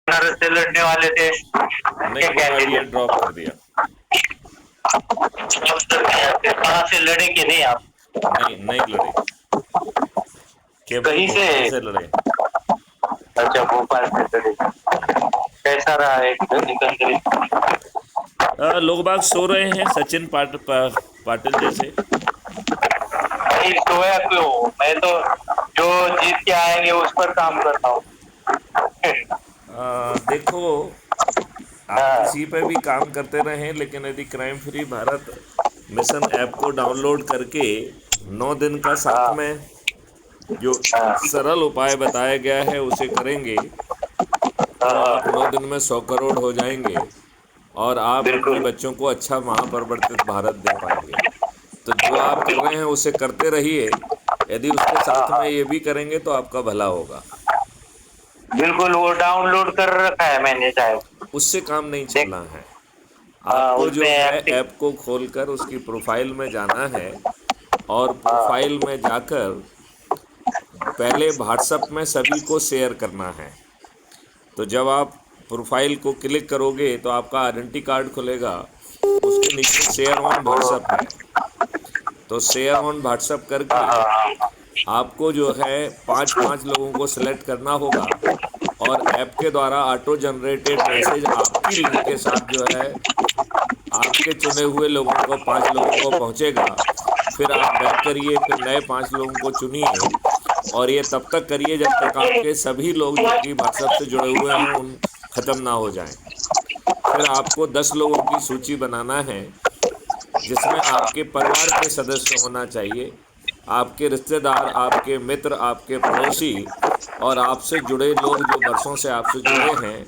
बनारस से लड़ने वाले थे नहीं, के वो आइडिया कैंडिडेट। ड्रॉप कर दिया। कहाँ से लड़े कि नहीं आप? नहीं, नहीं लड़े, केवल कहीं से? भोपाल से लड़े। अच्छा, भोपाल से लड़े। कैसा रहा एक निकल? लोग बाग सो रहे हैं, सचिन पाटिल जैसे। नहीं सोया क्यों? मैं तो जो जीत के आएंगे उस पर काम करता हूँ। देखो, आप हाँ, किसी पे भी काम करते रहें, लेकिन यदि crime free Bharat mission app को डाउनलोड करके 9 दिन का साथ हाँ, में जो हाँ, सरल उपाय बताया गया है उसे करेंगे, तो आप हाँ, 9 दिन में 100 करोड़ हो जाएंगे और आप अपने बिल्कुल। बच्चों को अच्छा महापरिवर्तित भारत दे पाएंगे। तो जो आप कर रहे हैं उसे करते रहिए, यदि उसके हाँ, साथ में हाँ, ये भी करेंगे तो आपका भला होगा। बिल्कुल वो डाउनलोड कर रखा है मैंने शायद। उससे काम नहीं देख, चलना है। हाँ आपको उसमें जो है एक्टिव। ऐप को खोलकर उसकी प्रोफाइल में जाना है और हाँ, प्रोफाइल में जाकर पहले व्हाट्सएप में सभी को शेयर करना है। तो जब आप प्रोफाइल को क्लिक करोगे तो आपका आइडेंटिटी कार्ड खुलेगा, उसके नीचे शेयर ऑन वो, व्हाट्सएप है। तो शेयर ऑन व्हाट्सएप हाँ, करके हाँ, हाँ, आपको जो है पांच पांच लोगों को सिलेक्ट करना होगा और ऐप के द्वारा ऑटो जनरेटेड मैसेज आपकी लिंक के साथ जो है आपके चुने हुए लोगों को 5 लोगों को पहुंचेगा। फिर आप बैक करिए, फिर नए 5 लोगों को चुनिए और ये तब तक करिए जब तक आपके सभी लोग जो कि व्हाट्सएप से जुड़े हुए हैं उन ख़त्म ना हो जाएं। फिर आपको 10 लोगों की सूची बनाना है जिसमें आपके परिवार के सदस्य होना चाहिए, आपके रिश्तेदार, आपके मित्र, आपके पड़ोसी और आपसे जुड़े लोग जो वर्षों से आपसे जुड़े हैं।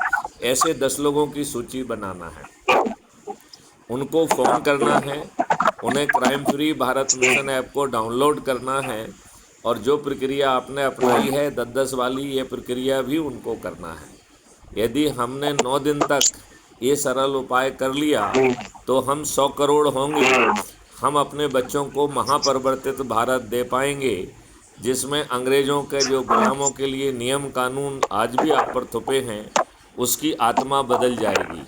ऐसे 10 लोगों की सूची बनाना है, उनको फ़ोन करना है, उन्हें crime free Bharat mission app को डाउनलोड करना है और जो प्रक्रिया आपने अपनाई है 10-10 वाली, ये प्रक्रिया भी उनको करना है। यदि हमने 9 दिन तक ये सरल उपाय कर लिया तो हम 100 करोड़ होंगे। हम अपने बच्चों को महापरिवर्तित भारत दे पाएंगे जिसमें अंग्रेज़ों के जो गुलामों के लिए नियम कानून आज भी आप पर थोपे हैं उसकी आत्मा बदल जाएगी।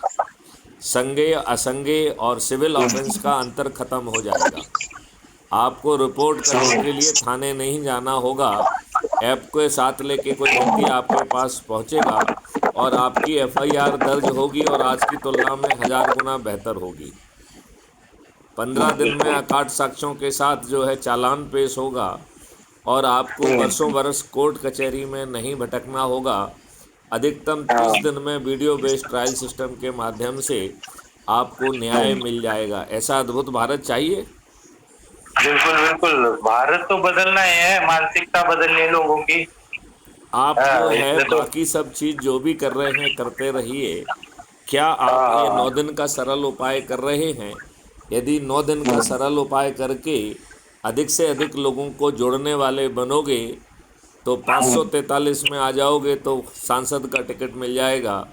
संज्ञेय, असंज्ञेय और सिविल ऑफेंस का अंतर खत्म हो जाएगा। आपको रिपोर्ट करने के लिए थाने नहीं जाना होगा। ऐप के साथ लेके कोई व्यक्ति आपके पास पहुंचेगा और आपकी एफआईआर दर्ज होगी और आज की तुलना में 1000 गुना बेहतर होगी। 15 दिन में बिल्कुल। अकाट साक्ष्यों के साथ जो है चालान पेश होगा और आपको वर्षों बरस कोर्ट कचहरी में नहीं भटकना होगा। अधिकतम 30 दिन में वीडियो बेस्ड ट्रायल सिस्टम के माध्यम से आपको न्याय मिल जाएगा। ऐसा अद्भुत भारत चाहिए। बिल्कुल बिल्कुल, भारत तो बदलना ही है, मानसिकता बदलनी है लोगों की। आप जो हाँ, है इसमें तो। बाकी सब चीज़ जो भी कर रहे हैं करते रहिए। क्या आप हाँ, ये हाँ, 9 दिन का सरल उपाय कर रहे हैं? यदि 9 दिन का हाँ, सरल उपाय करके अधिक से अधिक लोगों को जोड़ने वाले बनोगे तो 543 में आ जाओगे तो सांसद का टिकट मिल जाएगा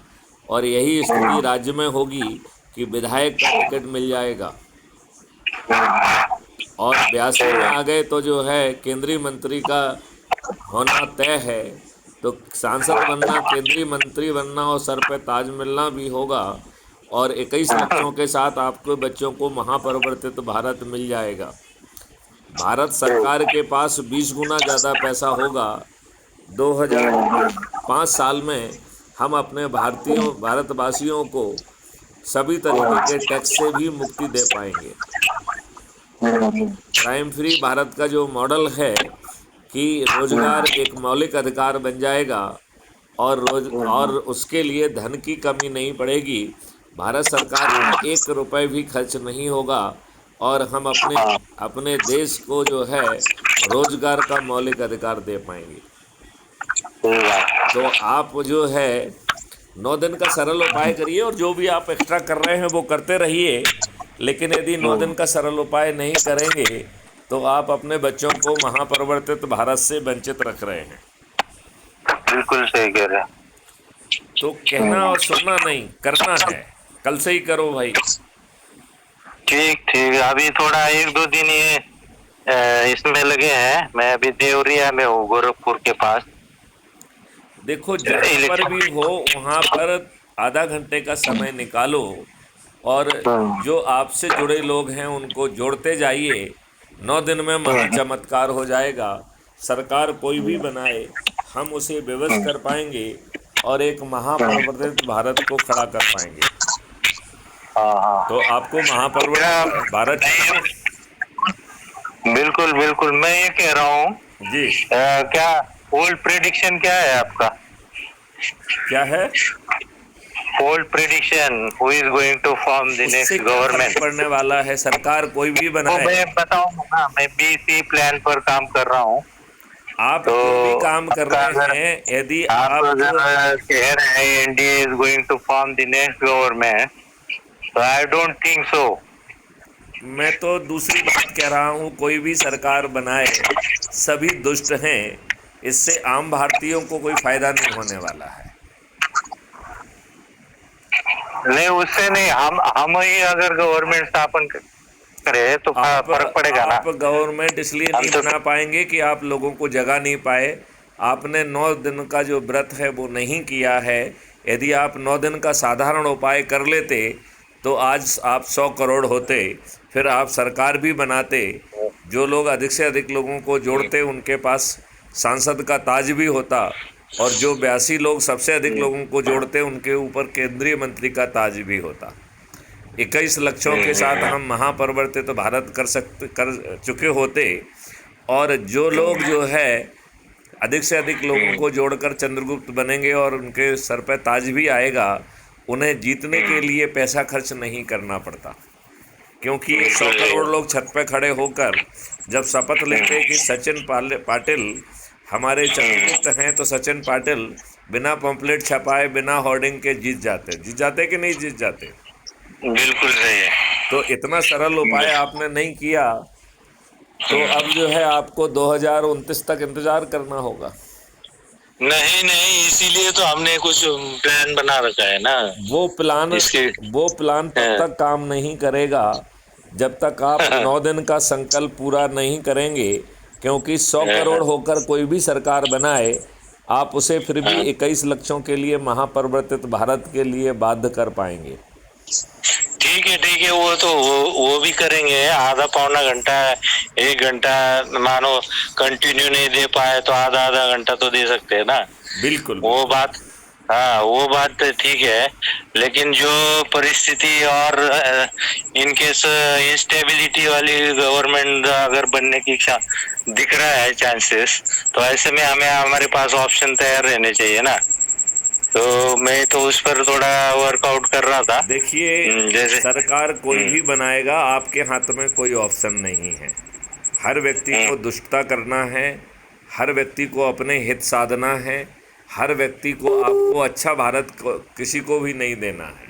और यही स्थिति राज्य में होगी कि विधायक का टिकट मिल जाएगा और 82 सही में है। आ गए तो जो है केंद्रीय मंत्री का होना तय है। तो सांसद बनना, केंद्रीय मंत्री बनना और सर पे ताज मिलना भी होगा और 21 लक्षों के साथ आपके बच्चों को महापरिवर्तित भारत मिल जाएगा। भारत सरकार के पास 20 गुना ज़्यादा पैसा होगा। 2005 साल में हम अपने भारतवासियों को सभी तरीके के टैक्स से भी मुक्ति दे पाएंगे। क्राइम फ्री भारत का जो मॉडल है कि रोजगार एक मौलिक अधिकार बन जाएगा और उसके लिए धन की कमी नहीं पड़ेगी। भारत सरकार का 1 रुपये भी खर्च नहीं होगा और हम अपने अपने देश को जो है रोजगार का मौलिक अधिकार दे पाएंगे। सही बात। तो आप जो है 9 दिन का सरल उपाय करिए और जो भी आप एक्स्ट्रा कर रहे हैं वो करते रहिए। लेकिन यदि 9 दिन का सरल उपाय नहीं करेंगे तो आप अपने बच्चों को महापरिवर्तित भारत से वंचित रख रहे हैं। बिल्कुल सही कह रहे तो कहना और सुनना नहीं, करना है। कल से ही करो भाई। ठीक ठीक, अभी थोड़ा एक दो दिन ये इसमें लगे हैं। मैं अभी देवरिया में हूँ, गोरखपुर के पास। देखो, जहाँ पर भी हो वहाँ पर आधा घंटे का समय निकालो और जो आपसे जुड़े लोग हैं उनको जोड़ते जाइए। 9 दिन में महा चमत्कार हो जाएगा। सरकार कोई भी बनाए, हम उसे विवश कर पाएंगे और एक महापरिवर्तित भारत को खड़ा कर पाएंगे। हाँ हाँ। तो आपको क्या महापरिवर्तित भारत चाहिए? बिल्कुल बिल्कुल, मैं ये कह रहा हूँ, जी। क्या ओल्ड प्रेडिक्शन क्या है आपका? क्या है? Old prediction, who is going to form the उससे नेक्स्ट क्या फर्क गवर्नमेंट? पड़ने वाला है? सरकार कोई भी वो बनाए। मैं बताऊँ ना, मैं बीसी प्लान पर काम कर रहा हूँ। आप तो जो भी काम कर आपका रहे अगर हैं, यदि आप आप अगर कह रहे हैं NDA is going to form the next government, तो आई डोंट थिंक सो। मैं तो दूसरी बात कह रहा हूँ, कोई भी सरकार बनाए, सभी दुष्ट हैं। इससे आम भारतीयों को कोई फायदा नहीं होने वाला है। नहीं, उससे नहीं, हम ही अगर गवर्नमेंट स्थापन करे तो फर्क पड़ेगा ना। आप गवर्नमेंट इसलिए हम नहीं तो बना पाएंगे कि आप लोगों को जगा नहीं पाए। आपने 9 दिन का जो व्रत है वो नहीं किया है। यदि आप 9 दिन का साधारण उपाय कर लेते तो आज आप 100 करोड़ होते, फिर आप सरकार भी बनाते। जो लोग अधिक से अधिक लोगों को जोड़ते उनके पास सांसद का ताज भी होता, और जो 82 लोग सबसे अधिक लोगों को जोड़ते उनके ऊपर केंद्रीय मंत्री का ताज भी होता। 21 लक्षों के साथ हम महापरिवर्तित तो भारत कर चुके होते। और जो लोग जो है अधिक से अधिक लोगों को जोड़कर चंद्रगुप्त बनेंगे और उनके सर पर ताज भी आएगा। उन्हें जीतने के लिए पैसा खर्च नहीं करना पड़ता, क्योंकि 100 करोड़ लोग छत पे खड़े होकर जब शपथ लेते कि सचिन पाटिल हमारे चंद्रगुप्त हैं, तो सचिन पाटिल बिना पंपलेट छपाए, बिना होर्डिंग के जीत जाते कि नहीं जीत जाते? बिल्कुल सही है। तो इतना सरल उपाय आपने नहीं किया, तो अब जो है आपको 2029 तक इंतजार करना होगा। नहीं नहीं, इसीलिए तो हमने कुछ प्लान बना रखा है ना। वो प्लान इसके वो प्लान तब तक काम नहीं करेगा जब तक आप 9 दिन का संकल्प पूरा नहीं करेंगे, क्योंकि 100 करोड़ होकर कोई भी सरकार बनाए, आप उसे फिर भी 21 लक्षों के लिए महापरिवर्तित भारत के लिए बाध्य कर पाएंगे। ठीक है, वो तो वो भी करेंगे। आधा पौना घंटा, 1 घंटा मानो कंटिन्यू नहीं दे पाए तो आधा आधा घंटा तो दे सकते हैं ना। बिल्कुल वो बिल्कुल। बात, हाँ वो बात तो ठीक है। लेकिन जो परिस्थिति और इनकेस इंस्टेबिलिटी वाली गवर्नमेंट अगर बनने की दिख रहा है चांसेस, तो ऐसे में हमें हमारे पास ऑप्शन तैयार रहने चाहिए ना। तो मैं तो उस पर थोड़ा वर्कआउट कर रहा था। देखिए, जैसे सरकार कोई भी बनाएगा, आपके हाथ में कोई ऑप्शन नहीं है। हर व्यक्ति को दुष्टता करना है, हर व्यक्ति को अपने हित साधना है, हर व्यक्ति को आपको अच्छा भारत को किसी को भी नहीं देना है।